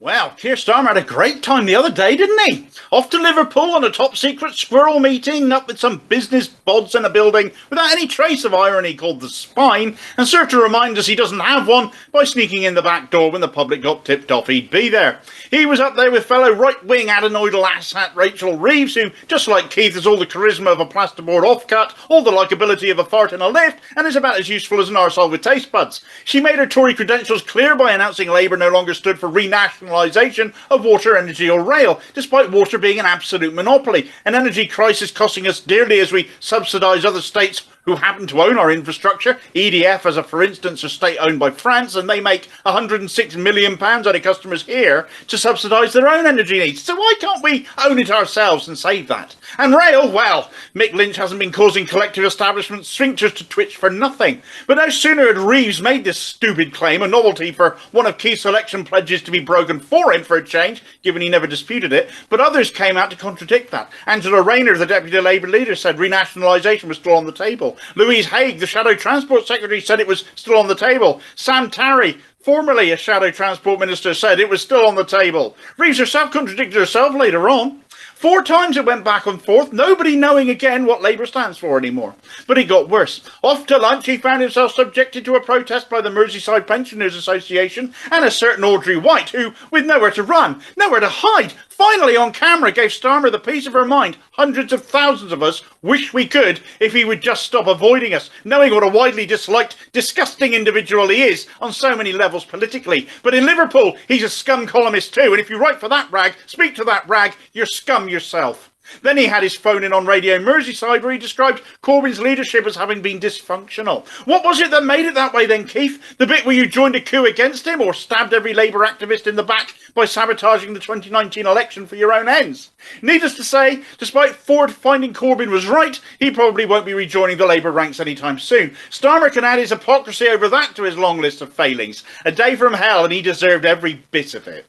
Well, Keir Starmer had a great time the other day, didn't he? Off to Liverpool on a top-secret squirrel meeting, up with some business bods in a building without any trace of irony called the spine, and served to remind us he doesn't have one by sneaking in the back door when the public got tipped off he'd be there. He was up there with fellow right-wing adenoidal asshat Rachel Reeves, who, just like Keith, has all the charisma of a plasterboard offcut, all the likeability of a fart in a lift, and is about as useful as an arsehole with tastebuds. She made her Tory credentials clear by announcing Labour no longer stood for renationalisation of water, energy or rail, despite water being an absolute monopoly, an energy crisis costing us dearly as we subsidise other states who happen to own our infrastructure. EDF, as a for instance, are state-owned by France, and they make £106 million out of customers here to subsidise their own energy needs. So why can't we own it ourselves and save that? And rail, well, Mick Lynch hasn't been causing collective establishment sphincters to twitch for nothing. But no sooner had Reeves made this stupid claim, a novelty for one of Keith's election pledges to be broken for him for a change, given he never disputed it, but others came out to contradict that. Angela Rayner, the Deputy Labour leader, said renationalisation was still on the table. Louise Haigh, the Shadow Transport Secretary, said it was still on the table. Sam Tarry, formerly a Shadow Transport Minister, said it was still on the table. Reeves herself contradicted herself later on. 4 times it went back and forth, nobody knowing again what Labour stands for anymore. But it got worse. Off to lunch, he found himself subjected to a protest by the Merseyside Pensioners Association and a certain Audrey White, who, with nowhere to run, nowhere to hide, finally on camera gave Starmer the peace of her mind. Hundreds of thousands of us wish we could if he would just stop avoiding us, knowing what a widely disliked, disgusting individual he is on so many levels politically. But in Liverpool, he's a scum columnist too, and if you write for that rag, speak to that rag, you're scum yourself. Then he had his phone in on Radio Merseyside where he described Corbyn's leadership as having been dysfunctional. What was it that made it that way then, Keith? The bit where you joined a coup against him or stabbed every Labour activist in the back by sabotaging the 2019 election for your own ends? Needless to say, despite Ford finding Corbyn was right, he probably won't be rejoining the Labour ranks anytime soon. Starmer can add his hypocrisy over that to his long list of failings. A day from hell, and he deserved every bit of it.